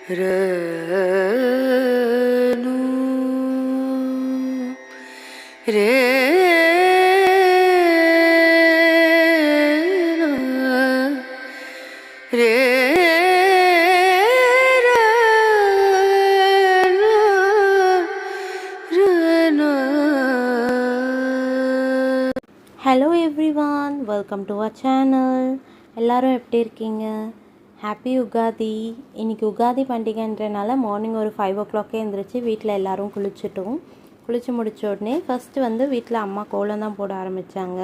ரேனு ரேனா ரேனா ரேனா. Hello everyone, welcome to our channel. எல்லோரும் எப்படி இருக்கீங்க? ஹாப்பி உகாதி. இன்றைக்கி உகாதி பண்டிகைன்றனால மார்னிங் ஒரு 5 o'clock எழுந்திரிச்சு வீட்டில் எல்லோரும் குளிச்சுட்டோம். குளித்து முடித்த உடனே ஃபஸ்ட்டு வந்து வீட்டில் அம்மா கோலம் தான் போட ஆரம்பித்தாங்க.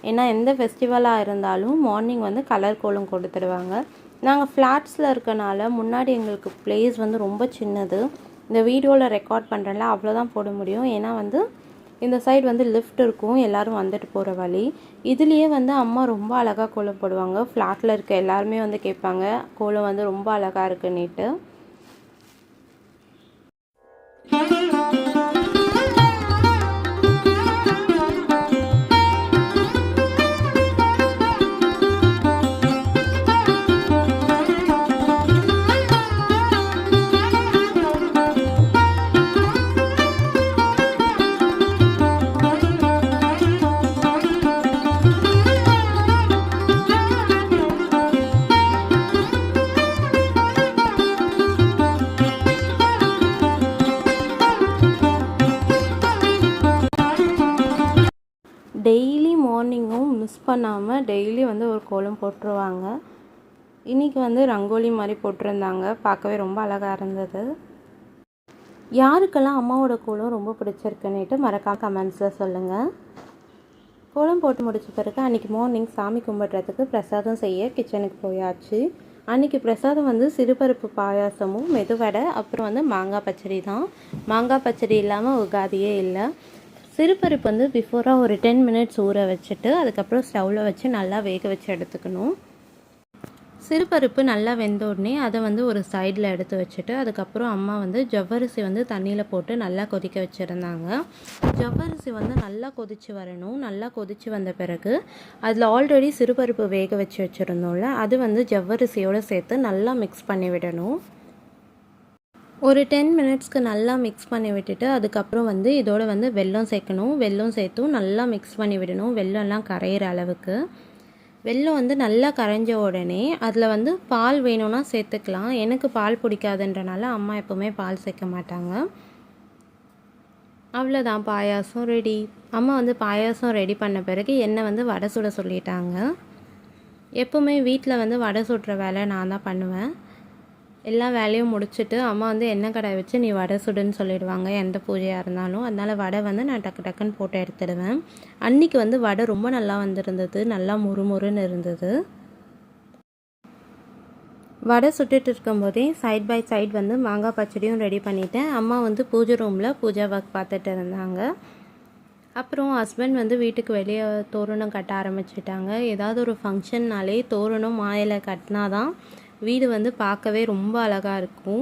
ஏன்னா எந்த ஃபெஸ்டிவலாக இருந்தாலும் மார்னிங் வந்து கலர் கோலம் கொடுத்துடுவாங்க. நாங்கள் ஃப்ளாட்ஸில் இருக்கனால முன்னாடி எங்களுக்கு ப்ளேஸ் வந்து ரொம்ப சின்னது. இந்த வீடியோவில் ரெக்கார்ட் பண்ணுறேன்ல அவ்வளோதான் போட முடியும். ஏன்னா வந்து இந்த சைடு வந்து லிஃப்ட் இருக்கும், எல்லோரும் வந்துட்டு போகிற வழி. இதுலேயே வந்து அம்மா ரொம்ப அழகாக கோலம் போடுவாங்க. ஃப்ளாட்டில் இருக்க எல்லாருமே வந்து கேட்பாங்க கோலம் வந்து ரொம்ப அழகாக இருக்குன்னுட்டு. டெய்லி மார்னிங்கும் மிஸ் பண்ணாமல் டெய்லி வந்து ஒரு கோலம் போட்டுருவாங்க. இன்றைக்கி வந்து ரங்கோலி மாதிரி போட்டிருந்தாங்க, பார்க்கவே ரொம்ப அழகாக இருந்தது. யாருக்கெல்லாம் அம்மாவோட கோலம் ரொம்ப பிடிச்சிருக்குன்னுட்டு மறக்காம கமெண்ட்ஸில் சொல்லுங்கள். கோலம் போட்டு முடித்த பிறகு அன்றைக்கி மார்னிங் சாமி கும்பிட்றதுக்கு பிரசாதம் செய்ய கிச்சனுக்கு போயாச்சு. அன்றைக்கி பிரசாதம் வந்து சிறுபருப்பு பாயாசமும் மெதுவடை, அப்புறம் வந்து மாங்காய் பச்சடி தான். மாங்காய் பச்சடி இல்லாமல் உகாதியே இல்லை. சிறுபருப்பு வந்து பிஃபோராக ஒரு 10 minutes ஊற வச்சுட்டு அதுக்கப்புறம் ஸ்டவ்வில் வச்சு நல்லா வேக வச்சு எடுத்துக்கணும். சிறுபருப்பு நல்லா வெந்த உடனே அதை வந்து ஒரு சைடில் எடுத்து வச்சுட்டு அதுக்கப்புறம் அம்மா வந்து ஜவ்வரிசி வந்து தண்ணியில் போட்டு நல்லா கொதிக்க வச்சுருந்தாங்க. ஜவ்வரிசி வந்து நல்லா கொதித்து வரணும். நல்லா கொதித்து வந்த பிறகு அதில் ஆல்ரெடி சிறுபருப்பு வேக வச்சு வச்சுருந்தோம்ல, அது வந்து ஜவ்வரிசியோடு சேர்த்து நல்லா மிக்ஸ் பண்ணி விடணும். ஒரு 10 minutesக்கு நல்லா மிக்ஸ் பண்ணி விட்டுட்டு அதுக்கப்புறம் வந்து இதோட வந்து வெல்லம் சேர்க்கணும். வெல்லம் சேர்த்தும் நல்லா மிக்ஸ் பண்ணி விடணும், வெல்லம்லாம் கரையிற அளவுக்கு. வெல்லம் வந்து நல்லா கரைஞ்ச உடனே அதில் வந்து பால் வேணும்னா சேர்த்துக்கலாம். எனக்கு பால் பிடிக்காதுன்றனால அம்மா எப்போவுமே பால் சேர்க்க மாட்டாங்க. அவ்வளோதான், பாயாசம் ரெடி. அம்மா வந்து பாயாசம் ரெடி பண்ண பிறகு என்னை வந்து வடை சுட சொல்லிட்டாங்க. எப்போவுமே வீட்டில் வந்து வடை சுடுற வேலை நான் தான் பண்ணுவேன். எல்லா வேலையும் முடிச்சுட்டு அம்மா வந்து எண்ணெய் கடாய் வச்சு நீ வடை சுடுன்னு சொல்லிடுவாங்க, எந்த பூஜையாக இருந்தாலும். அதனால் வடை வந்து நான் டக்குன்னு போட்டு எடுத்துடுவேன். அன்றைக்கி வந்து வடை ரொம்ப நல்லா வந்திருந்தது, நல்லா முறுமுறுன்னு இருந்தது. வடை சுட்டுட்டு இருக்கும்போதே சைட் பை சைட் வந்து மாங்காய் பச்சடியும் ரெடி பண்ணிட்டேன். அம்மா வந்து பூஜை ரூமில் பூஜா ஒர்க் பார்த்துட்டு இருந்தாங்க. அப்புறம் ஹஸ்பண்ட் வந்து வீட்டுக்கு வெளியே தோரணம் கட்ட ஆரம்பிச்சிட்டாங்க. ஏதாவது ஒரு ஃபங்க்ஷன்னாலே தோரணம் மாயிலை கட்டினா தான் வீடு வந்து பார்க்கவே ரொம்ப அழகாக இருக்கும்.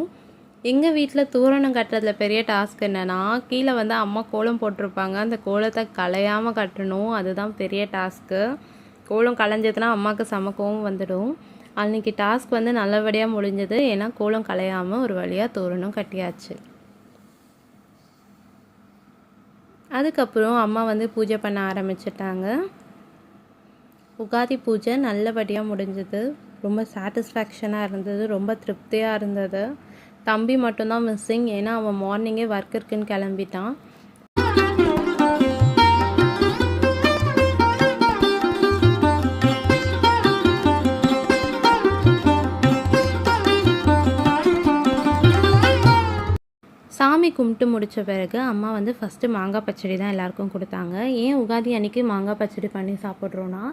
எங்கள் வீட்டில் தோரணம் கட்டுறதுல பெரிய டாஸ்க் என்னென்னா, கீழே வந்து அம்மா கோலம் போட்டிருப்பாங்க, அந்த கோலத்தை கலையாமல் கட்டணும். அதுதான் பெரிய டாஸ்க்கு. கோலம் கலைஞ்சதுன்னா அம்மாவுக்கு சமக்கவும் வந்துடும். அன்றைக்கி டாஸ்க் வந்து நல்லபடியாக முடிஞ்சது. ஏன்னா கோலம் கலையாமல் ஒரு வழியாக தோரணம் கட்டியாச்சு. அதுக்கப்புறம் அம்மா வந்து பூஜை பண்ண ஆரம்பிச்சிட்டாங்க. உகாதி பூஜை நல்லபடியாக முடிஞ்சது. ரொம்ப சாட்டிஸ்ஃபேக்ஷனாக இருந்தது, ரொம்ப திருப்தியாக இருந்தது. தம்பி மட்டும்தான் மிஸ்ஸிங். ஏன்னா அவன் மார்னிங்கே ஒர்க் இருக்குன்னு கிளம்பிட்டான். சாமி கும்பிட்டு முடித்த பிறகு அம்மா வந்து ஃபஸ்ட்டு மாங்காய் பச்சடி தான் எல்லாருக்கும் கொடுத்தாங்க. ஏன் உகாதி அன்றைக்கி மாங்காய் பச்சடி பண்ணி சாப்பிட்றோன்னா,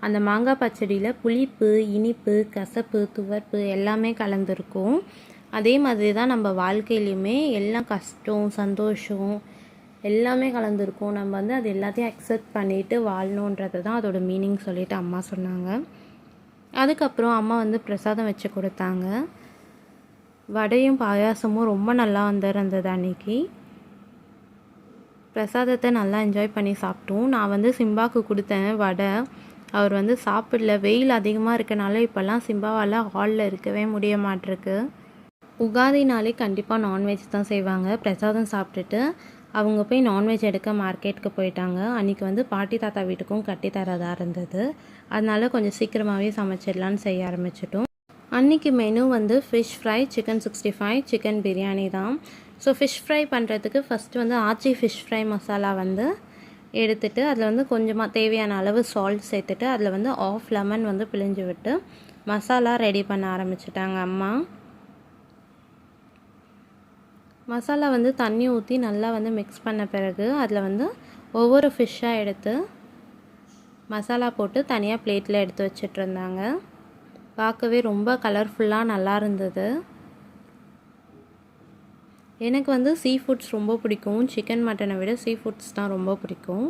அந்த மாங்காய் பச்சடியில் புளிப்பு, இனிப்பு, கசப்பு, துவர்ப்பு எல்லாமே கலந்துருக்கும். அதே மாதிரி தான் நம்ம வாழ்க்கையிலையுமே எல்லாம் கஷ்டம், சந்தோஷம் எல்லாமே கலந்துருக்கும். நம்ம வந்து அது எல்லாத்தையும் அக்செப்ட் பண்ணிவிட்டு வாழணுன்றது தான் அதோட மீனிங் சொல்லிவிட்டு அம்மா சொன்னாங்க. அதுக்கப்புறம் அம்மா வந்து பிரசாதம் வச்சு கொடுத்தாங்க. வடையும் பாயாசமும் ரொம்ப நல்லா வந்திருந்தது. அன்றைக்கி பிரசாதத்தை நல்லா என்ஜாய் பண்ணி சாப்பிட்டோம். நான் வந்து சிம்பாவுக்கு கொடுத்தேன் வடை, அவர் வந்து சாப்பிடல. வெயில் அதிகமாக இருக்கனால இப்போல்லாம் சிம்பாவால் ஹாலில் இருக்கவே முடிய மாட்டிருக்கு. உகாதினாலே கண்டிப்பாக நான்வெஜ் தான் செய்வாங்க. பிரசாதம் சாப்பிட்டுட்டு அவங்க போய் நான்வெஜ் எடுக்க மார்க்கெட்டுக்கு போயிட்டாங்க. அன்றைக்கி வந்து பாட்டி தாத்தா வீட்டுக்கும் கட்டி தரதாக இருந்தது. அதனால கொஞ்சம் சீக்கிரமாகவே சமைச்சிடலான்னு செய்ய ஆரம்பிச்சிட்டோம். அன்றைக்கி மெனு வந்து fish fry, chicken 65, chicken biryani தான். ஸோ ஃபிஷ் ஃப்ரை பண்ணுறதுக்கு ஃபஸ்ட்டு வந்து ஆச்சி ஃபிஷ் ஃப்ரை மசாலா வந்து எடுத்துகிட்டு அதில் வந்து கொஞ்சமாக தேவையான அளவு சால்ட் சேர்த்துட்டு அதில் வந்து ஆஃப் லெமன் வந்து பிழிஞ்சு விட்டு மசாலா ரெடி பண்ண ஆரம்பிச்சிட்டாங்க அம்மா. மசாலா வந்து தண்ணி ஊற்றி நல்லா வந்து மிக்ஸ் பண்ண பிறகு அதில் வந்து ஒவ்வொரு ஃபிஷ்ஷாக எடுத்து மசாலா போட்டு தனியாக பிளேட்டில் எடுத்து வச்சிட்டு இருந்தாங்க. பார்க்கவே ரொம்ப கலர்ஃபுல்லாக நல்லா இருந்தது. எனக்கு வந்து சீ ஃபுட்ஸ் ரொம்ப பிடிக்கும். சிக்கன் மட்டனை விட சீ ஃபுட்ஸ் தான் ரொம்ப பிடிக்கும்.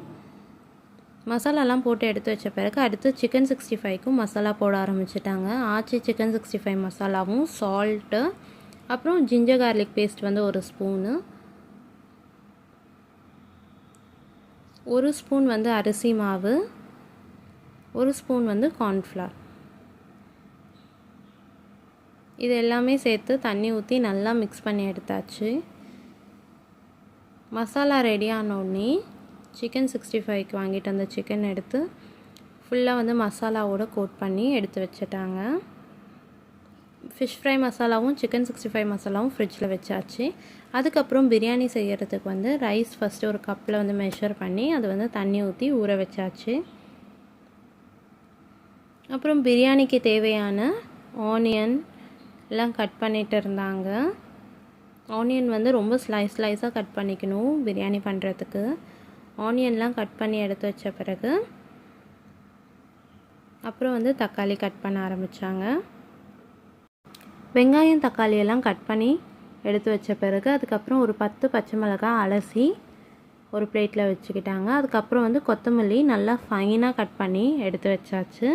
மசாலாலாம் போட்டு எடுத்து வச்ச பிறகு அடுத்து சிக்கன் 65க்கும் மசாலா போட ஆரம்பிச்சிட்டாங்க. ஆச்சி சிக்கன் 65 மசாலாவும் சால்ட்டு, அப்புறம் ஜிஞ்சர் கார்லிக் பேஸ்ட் வந்து 1 ஸ்பூனு, 1 ஸ்பூன் வந்து அரிசி மாவு, 1 ஸ்பூன் வந்து கார்ன்ஃப்ளவர், இது எல்லாமே சேர்த்து தண்ணி ஊற்றி நல்லா மிக்ஸ் பண்ணி எடுத்தாச்சு. மசாலா ரெடி ஆனோடனே சிக்கன் 65க்கு வாங்கிட்டு அந்த சிக்கன் எடுத்து ஃபுல்லாக வந்து மசாலாவோட கோட் பண்ணி எடுத்து வச்சுட்டாங்க. ஃபிஷ் ஃப்ரை மசாலாவும் சிக்கன் 65 மசாலாவும் ஃப்ரிட்ஜில் வச்சாச்சு. அதுக்கப்புறம் பிரியாணி செய்கிறதுக்கு வந்து ரைஸ் ஃபஸ்ட்டு ஒரு கப்பில் வந்து மெஷர் பண்ணி அது வந்து தண்ணி ஊற்றி ஊற வச்சாச்சு. அப்புறம் பிரியாணிக்கு தேவையான ஆனியன் எல்லாம் கட் பண்ணிகிட்டு இருந்தாங்க. ஆனியன் வந்து ரொம்ப ஸ்லைஸாக கட் பண்ணிக்கணும் பிரியாணி பண்ணுறதுக்கு. ஆனியன்லாம் கட் பண்ணி எடுத்து வச்ச பிறகு அப்புறம் வந்து தக்காளி கட் பண்ண ஆரம்பித்தாங்க. வெங்காயம் தக்காளியெல்லாம் கட் பண்ணி எடுத்து வச்ச பிறகு அதுக்கப்புறம் ஒரு 10 பச்சை மிளகாய் அலசி ஒரு பிளேட்டில் வச்சுக்கிட்டாங்க. அதுக்கப்புறம் வந்து கொத்தமல்லி நல்லா ஃபைனாக கட் பண்ணி எடுத்து வச்சாச்சு.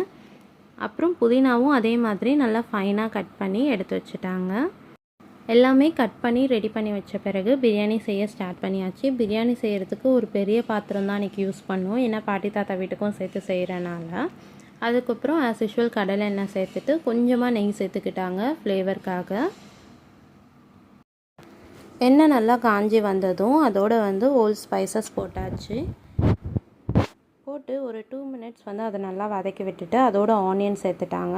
அப்புறம் புதினாவும் அதே மாதிரி நல்லா ஃபைனாக கட் பண்ணி எடுத்து வச்சுட்டாங்க. எல்லாமே கட் பண்ணி ரெடி பண்ணி வச்ச பிறகு பிரியாணி செய்ய ஸ்டார்ட் பண்ணியாச்சு. பிரியாணி செய்கிறதுக்கு ஒரு பெரிய பாத்திரம் தான் இன்றைக்கி யூஸ் பண்ணுவோம். ஏன்னா பாட்டி தாத்தா வீட்டுக்கும் சேர்த்து செய்கிறனால. அதுக்கப்புறம் ஆஸ் யூஷுவல் கடலை எண்ணெய் சேர்த்துட்டு கொஞ்சமாக நெய் சேர்த்துக்கிட்டாங்க ஃப்ளேவருக்காக. எண்ணெய் நல்லா காஞ்சி வந்ததும் அதோடு வந்து ஹோல் ஸ்பைசஸ் போட்டாச்சு. போட்டு ஒரு 2 மினிட்ஸ் வந்து அதை நல்லா வதக்கி விட்டுட்டு அதோட ஆனியன் சேர்த்துட்டாங்க.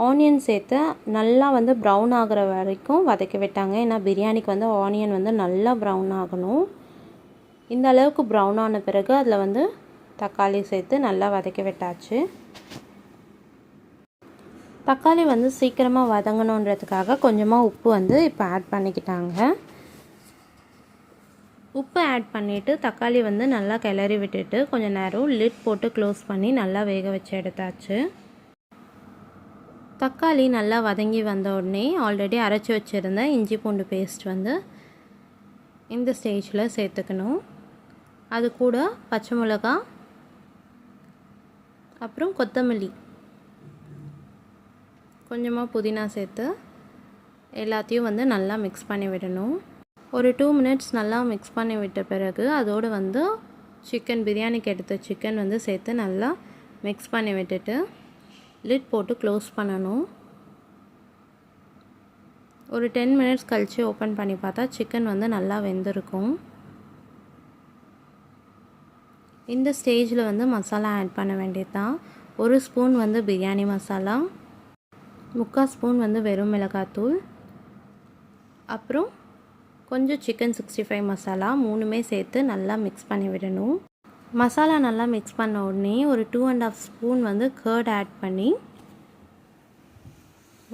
ஆனியன் சேர்த்து நல்லா வந்து ப்ரௌன் ஆகிற வரைக்கும் வதக்கி விட்டாங்க. ஏன்னா பிரியாணிக்கு வந்து ஆனியன் வந்து நல்லா ப்ரௌன் ஆகணும். இந்த அளவுக்கு ப்ரௌன் ஆன பிறகு அதில் வந்து தக்காளி சேர்த்து நல்லா வதக்கி விட்டாச்சு. தக்காளி வந்து சீக்கிரமாக வதங்கணுன்றதுக்காக கொஞ்சமாக உப்பு வந்து இப்போ ஆட் பண்ணிக்கிட்டாங்க. உப்பு ஆட் பண்ணிவிட்டு தக்காளி வந்து நல்லா கிளறி விட்டுட்டு கொஞ்சம் நேரம் லிட் போட்டு க்ளோஸ் பண்ணி நல்லா வேக வச்சு எடுத்தாச்சு. தக்காளி நல்லா வதங்கி வந்த உடனே ஆல்ரெடி அரைச்சி வச்சுருந்த இஞ்சி பூண்டு பேஸ்ட் வந்து இந்த ஸ்டேஜில் சேர்த்துக்கணும். அது கூட பச்சை மிளகா, அப்புறம் கொத்தமல்லி, கொஞ்சமாக புதினா சேர்த்து எல்லாத்தையும் வந்து நல்லா மிக்ஸ் பண்ணி விடணும். ஒரு 2 மினிட்ஸ் நல்லா மிக்ஸ் பண்ணி விட்ட பிறகு அதோடு வந்து சிக்கன் பிரியாணிக்கு எடுத்த சிக்கன் வந்து சேர்த்து நல்லா மிக்ஸ் பண்ணி விட்டுட்டு லிட் போட்டு க்ளோஸ் பண்ணணும். ஒரு 10 மினிட்ஸ் கழித்து ஓப்பன் பண்ணி பார்த்தா சிக்கன் வந்து நல்லா வெந்திருக்கும். இந்த ஸ்டேஜில் வந்து மசாலா ஆட் பண்ண வேண்டியது தான். 1 ஸ்பூன் வந்து பிரியாணி மசாலா, 3/4 ஸ்பூன் வந்து வெறும் மிளகாத்தூள், அப்புறம் கொஞ்சம் சிக்கன் 65 மசாலா, 3மே சேர்த்து நல்லா மிக்ஸ் பண்ணி விடணும். மசாலா நல்லா மிக்ஸ் பண்ண உடனே ஒரு 2.5 ஸ்பூன் வந்து கர்ட் ஆட் பண்ணி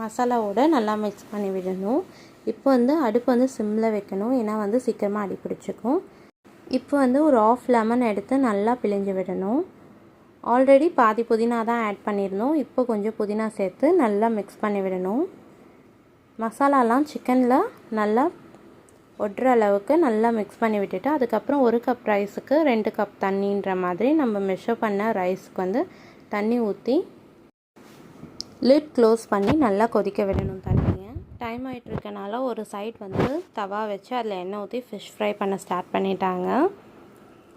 மசாலாவோட நல்லா மிக்ஸ் பண்ணி விடணும். இப்போ வந்து அடுப்பு வந்து சிம்மில் வைக்கணும். ஏன்னா வந்து சீக்கிரமாக அடி பிடிச்சிக்கும். இப்போ வந்து ஒரு ஆஃப் லெமன் எடுத்து நல்லா பிழிஞ்சு விடணும். ஆல்ரெடி பாதி புதினா தான் ஆட் பண்ணியிருந்தோம். இப்போ கொஞ்சம் புதினா சேர்த்து நல்லா மிக்ஸ் பண்ணி விடணும். மசாலாலாம் சிக்கனில் நல்லா ஒட்டுற அளவுக்கு நல்லா மிக்ஸ் பண்ணி விட்டுட்டு அதுக்கப்புறம் 1 கப் ரைஸுக்கு 2 கப் தண்ணின்ற மாதிரி நம்ம மெஷர் பண்ண ரைஸுக்கு வந்து தண்ணி ஊற்றி லிட் க்ளோஸ் பண்ணி நல்லா கொதிக்க விடணும் தண்ணியை. டைம் ஆகிட்டுருக்கனால ஒரு சைட் வந்து தவா வச்சு அதில் எண்ணெய் ஊற்றி ஃபிஷ் ஃப்ரை பண்ண ஸ்டார்ட் பண்ணிட்டாங்க.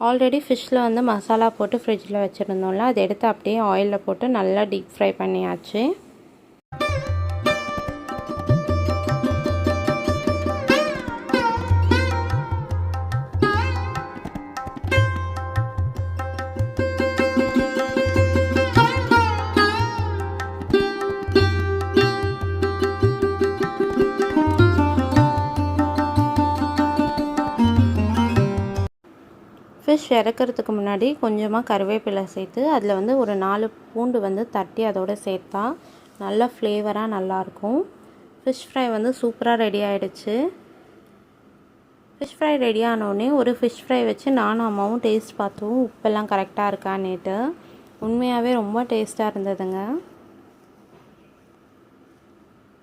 ஆல்ரெடி ஃபிஷ்ஷில் வந்து மசாலா போட்டு ஃப்ரிட்ஜில் வச்சுருந்தோம்ல, அதை எடுத்து அப்படியே ஆயிலில் போட்டு நல்லா டீப் ஃப்ரை பண்ணியாச்சு. ஃபிஷ் இறக்கிறதுக்கு முன்னாடி கொஞ்சமாக கருவேப்பிலை சேர்த்து அதில் வந்து ஒரு 4 பூண்டு வந்து தட்டி அதோடு சேர்த்தா நல்ல ஃப்ளேவராக நல்லாயிருக்கும். ஃபிஷ் ஃப்ரை வந்து சூப்பராக ரெடி ஆகிடுச்சு. ஃபிஷ் ஃப்ரை ரெடி ஆனோடனே ஒரு ஃபிஷ் ஃப்ரை வச்சு நானும் அம்மாவும் டேஸ்ட் பார்த்தோம், உப்பெல்லாம் கரெக்டாக இருக்கான்னுட்டு. உண்மையாகவே ரொம்ப டேஸ்ட்டாக இருந்ததுங்க.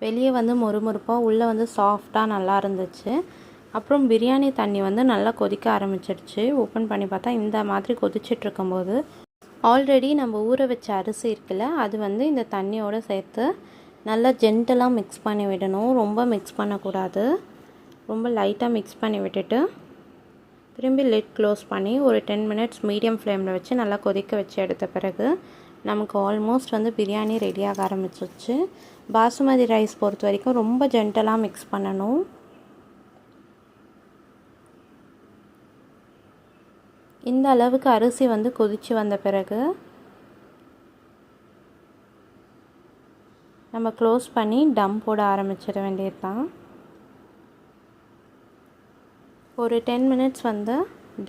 வெளியே வந்து மொறுமொறுப்பாக உள்ளே வந்து சாஃப்டாக நல்லா இருந்துச்சு. அப்புறம் பிரியாணி தண்ணி வந்து நல்லா கொதிக்க ஆரம்பிச்சிடுச்சு. ஓப்பன் பண்ணி பார்த்தா இந்த மாதிரி கொதிச்சிட்ருக்கும்போது ஆல்ரெடி நம்ம ஊற வச்ச அரிசி இருக்குல்ல, அது வந்து இந்த தண்ணியோடு சேர்த்து நல்லா ஜென்டலாக மிக்ஸ் பண்ணி விடணும். ரொம்ப மிக்ஸ் பண்ணக்கூடாது. ரொம்ப லைட்டாக மிக்ஸ் பண்ணி விட்டுட்டு திரும்பி லிட் க்ளோஸ் பண்ணி ஒரு 10 மினிட்ஸ் மீடியம் ஃப்ளேமில் வச்சு நல்லா கொதிக்க வச்சு எடுத்த பிறகு நமக்கு ஆல்மோஸ்ட் வந்து பிரியாணி ரெடியாக ஆரம்பிச்சிச்சு. பாசுமதி ரைஸ் பொறுத்த வரைக்கும் ரொம்ப ஜென்டலாக மிக்ஸ் பண்ணணும். இந்த அளவுக்கு அரிசி வந்து கொதித்து வந்த பிறகு நம்ம க்ளோஸ் பண்ணி டம் போட ஆரம்பிச்சிட வேண்டியது தான். ஒரு 10 மினிட்ஸ் வந்து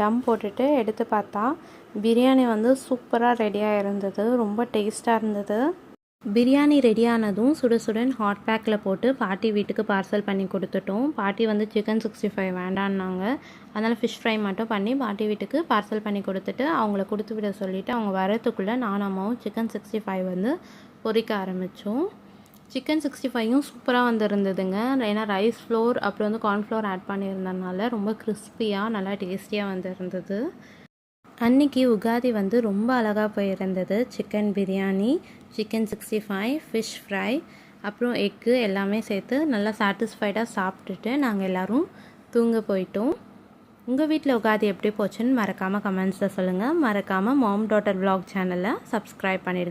டம் போட்டுட்டு எடுத்து பார்த்தா பிரியாணி வந்து சூப்பராக ரெடியாக இருந்தது. ரொம்ப டேஸ்ட்டாக இருந்தது. பிரியாணி ரெடியானதும் சுடுசுடன் ஹாட் பேக்கில் போட்டு பாட்டி வீட்டுக்கு பார்சல் பண்ணி கொடுத்துட்டோம். பாட்டி வந்து சிக்கன் 65 வேண்டான்னாங்க. அதனால் ஃபிஷ் ஃப்ரை மட்டும் பண்ணி பாட்டி வீட்டுக்கு பார்சல் பண்ணி கொடுத்துட்டு அவங்கள கொடுத்து விட சொல்லிவிட்டு அவங்க வரத்துக்குள்ளே நானும் அம்மாவும் சிக்கன் 65 வந்து பொரிக்க ஆரம்பித்தோம். சிக்கன் 65யும் சூப்பராக வந்துருந்ததுங்க. ஏன்னா ரைஸ் ஃப்ளோர் அப்புறம் வந்து கார்ன்ஃப்ளோர் ஆட் பண்ணியிருந்ததுனால ரொம்ப கிறிஸ்பியாக நல்லா டேஸ்டியாக வந்துருந்தது. அன்றைக்கி உகாதி வந்து ரொம்ப அழகாக போயிருந்தது. Chicken biryani, chicken 65, fish fry, அப்புறம் எக்கு எல்லாமே சேர்த்து நல்லா சாட்டிஸ்ஃபைடாக சாப்பிட்டுட்டு நாங்கள் எல்லோரும் தூங்க போயிட்டோம். உங்கள் வீட்டில் உகாதி எப்படி போச்சுன்னு மறக்காமல் கமெண்ட்ஸில் சொல்லுங்கள். மறக்காமல் மாம் டாட்டர் vlog சேனலை சப்ஸ்கிரைப் பண்ணிடுங்க.